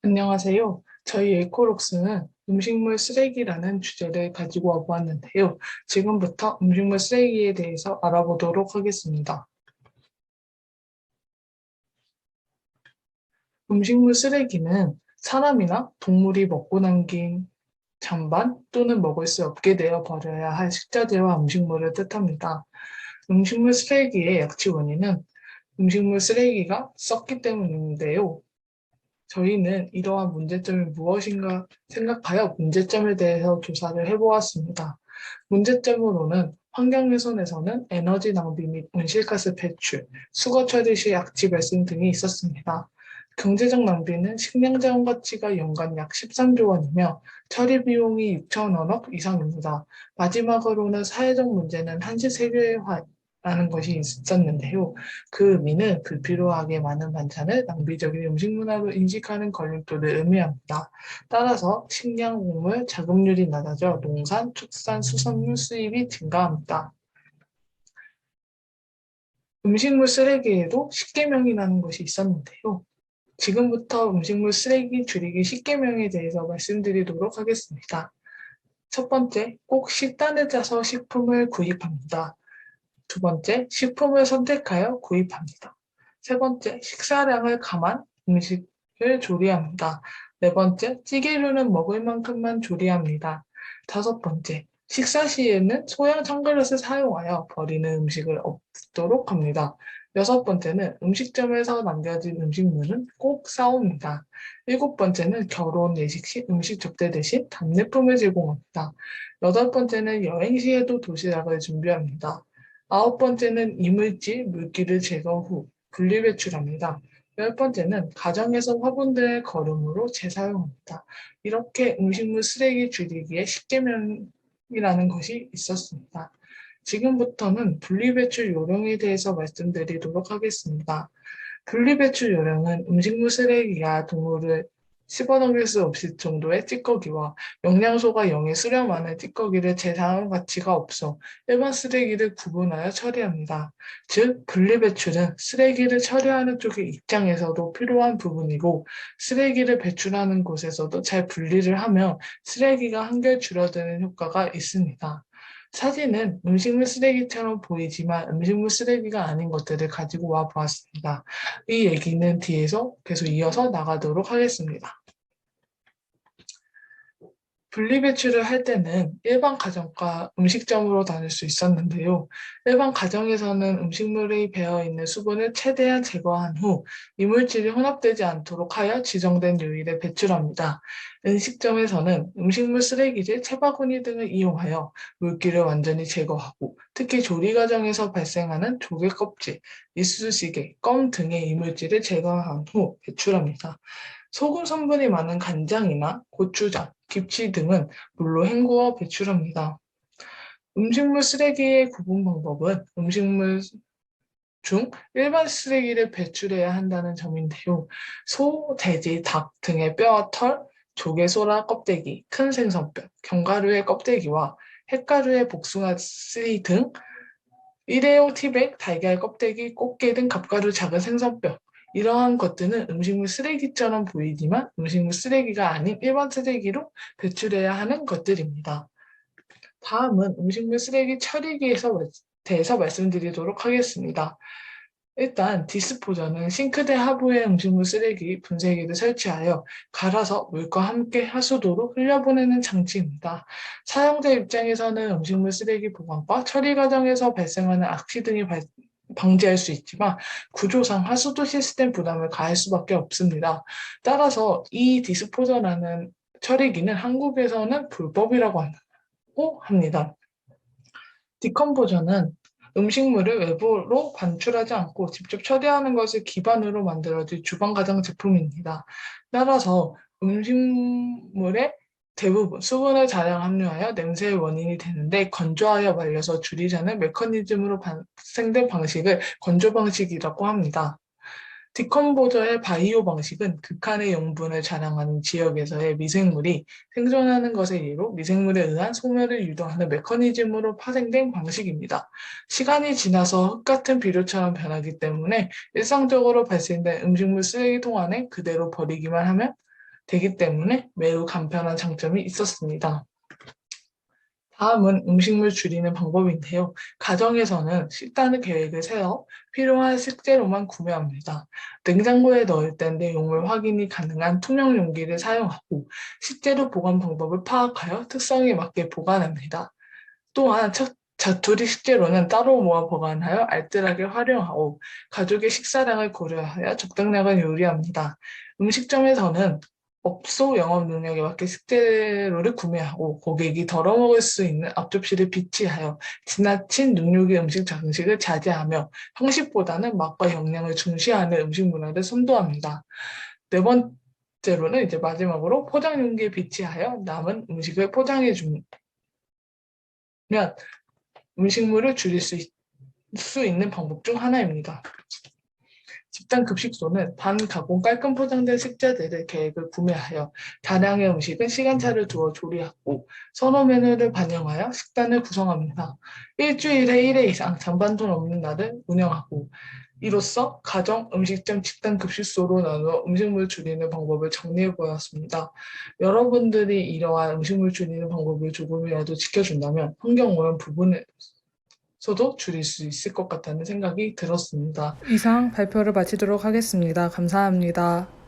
안녕하세요. 저희 에코록스는 음식물 쓰레기라는 주제를 가지고 와보았는데요. 지금부터 음식물 쓰레기에 대해서 알아보도록 하겠습니다. 음식물 쓰레기는 사람이나 동물이 먹고 남긴 잔반 또는 먹을 수 없게 되어 버려야 할 식자재와 음식물을 뜻합니다. 음식물 쓰레기의 약치 원인은 음식물 쓰레기가 썩기 때문인데요. 저희는 이러한 문제점이 무엇인가 생각하여 문제점에 대해서 조사를 해보았습니다. 문제점으로는 환경훼손에서는 에너지 낭비 및 온실가스 배출, 수거 처리 시 약지 발생 등이 있었습니다. 경제적 낭비는 식량 자원 가치가 연간 약 13조 원이며 처리 비용이 6천원억 이상입니다. 마지막으로는 사회적 문제는 한시 세계화라는 것이 있었는데요. 그 의미는 불필요하게 많은 반찬을 낭비적인 음식 문화로 인식하는 걸림돌을 의미합니다. 따라서 식량, 곡물, 자급률이 낮아져 농산, 축산, 수산물 수입이 증가합니다. 음식물 쓰레기에도 10계명이라는 것이 있었는데요. 지금부터 음식물 쓰레기 줄이기 10계명에 대해서 말씀드리도록 하겠습니다. 첫 번째, 꼭 식단을 짜서 식품을 구입합니다. 두 번째, 식품을 선택하여 구입합니다. 세 번째, 식사량을 감안 음식을 조리합니다. 네 번째, 찌개류는 먹을 만큼만 조리합니다. 다섯 번째, 식사 시에는 소형 참그릇을 사용하여 버리는 음식을 없도록 합니다. 여섯 번째는 음식점에서 남겨진 음식물은 꼭 싸옵니다. 일곱 번째는 결혼 예식 시 음식 접대 대신 답례품을 제공합니다. 여덟 번째는 여행 시에도 도시락을 준비합니다. 아홉 번째는 이물질, 물기를 제거 후 분리배출합니다. 열 번째는 가정에서 화분들의 거름으로 재사용합니다. 이렇게 음식물 쓰레기 줄이기에 10계명이라는 것이 있었습니다. 지금부터는 분리배출 요령에 대해서 말씀드리도록 하겠습니다. 분리배출 요령은 음식물 쓰레기가 동물을 씹어넘길 수 없을 정도의 찌꺼기와 영양소가 0에 수렴하는 찌꺼기를 재사용 가치가 없어 일반 쓰레기를 구분하여 처리합니다. 즉, 분리배출은 쓰레기를 처리하는 쪽의 입장에서도 필요한 부분이고 쓰레기를 배출하는 곳에서도 잘 분리를 하며 쓰레기가 한결 줄어드는 효과가 있습니다. 사진은 음식물 쓰레기처럼 보이지만 음식물 쓰레기가 아닌 것들을 가지고 와 보았습니다. 이 얘기는 뒤에서 계속 이어서 나가도록 하겠습니다. 분리배출을 할 때는 일반 가정과 음식점으로 나눌 수 있었는데요. 일반 가정에서는 음식물이 배어있는 수분을 최대한 제거한 후 이물질이 혼합되지 않도록 하여 지정된 요일에 배출합니다. 음식점에서는 음식물 쓰레기를 채바구니 등을 이용하여 물기를 완전히 제거하고 특히 조리 과정에서 발생하는 조개 껍질, 이쑤시개, 껌 등의 이물질을 제거한 후 배출합니다. 소금 성분이 많은 간장이나 고추장, 김치 등은 물로 헹구어 배출합니다. 음식물 쓰레기의 구분 방법은 음식물 중 일반 쓰레기를 배출해야 한다는 점인데요. 소, 돼지, 닭 등의 뼈와 털, 조개, 소라 껍데기, 큰 생선뼈, 견과류의 껍데기와 햇가루의 복숭아 씨등 일회용 티백, 달걀 껍데기, 꽃게 등 갑가루 작은 생선뼈. 이러한 것들은 음식물 쓰레기처럼 보이지만 음식물 쓰레기가 아닌 일반 쓰레기로 배출해야 하는 것들입니다. 다음은 음식물 쓰레기 처리기에 대해서 말씀드리도록 하겠습니다. 일단 디스포저는 싱크대 하부에 음식물 쓰레기 분쇄기를 설치하여 갈아서 물과 함께 하수도로 흘려보내는 장치입니다. 사용자 입장에서는 음식물 쓰레기 보관과 처리 과정에서 발생하는 악취 등이 방지할 수 있지만 구조상 하수도 시스템 부담을 가할 수밖에 없습니다. 따라서 이 디스포저라는 처리기는 한국에서는 불법이라고 합니다. 디컴포저는 음식물을 외부로 반출하지 않고 직접 처리하는 것을 기반으로 만들어진 주방 가정 제품입니다. 따라서 음식물의 대부분 수분을 다량 함유하여 냄새의 원인이 되는데 건조하여 말려서 줄이자는 메커니즘으로 발생된 방식을 건조 방식이라고 합니다. 디컴포저의 바이오 방식은 극한의 영분을 자랑하는 지역에서의 미생물이 생존하는 것의 예로 미생물에 의한 소멸을 유도하는 메커니즘으로 파생된 방식입니다. 시간이 지나서 흙 같은 비료처럼 변하기 때문에 일상적으로 발생된 음식물 쓰레기통 안에 그대로 버리기만 하면 되기 때문에 매우 간편한 장점이 있었습니다. 다음은 음식물 줄이는 방법인데요. 가정에서는 식단 계획을 세워 필요한 식재료만 구매합니다. 냉장고에 넣을 땐 내용물 확인이 가능한 투명 용기를 사용하고 식재료 보관 방법을 파악하여 특성에 맞게 보관합니다. 또한 자투리 식재료는 따로 모아 보관하여 알뜰하게 활용하고 가족의 식사량을 고려하여 적당량을 요리합니다. 음식점에서는 업소 영업 능력에 맞게 식재료를 구매하고 고객이 덜어 먹을 수 있는 앞접시를 비치하여 지나친 능력의 음식 장식을 자제하며 형식보다는 맛과 영양을 중시하는 음식 문화를 선도합니다. 네 번째로는 이제 마지막으로 포장 용기에 비치하여 남은 음식을 포장해 주면 음식물을 줄일 수 있는 방법 중 하나입니다. 집단 급식소는 반가공 깔끔 포장된 식재들을 계획을 구매하여 다량의 음식은 시간차를 두어 조리하고 선호 메뉴를 반영하여 식단을 구성합니다. 일주일에 1회 이상 잔반돈 없는 날을 운영하고 이로써 가정, 음식점, 집단 급식소로 나누어 음식물 줄이는 방법을 정리해 보았습니다. 여러분들이 이러한 음식물 줄이는 방법을 조금이라도 지켜준다면 환경오염 부분에서도 줄일 수 있을 것 같다는 생각이 들었습니다. 이상 발표를 마치도록 하겠습니다. 감사합니다.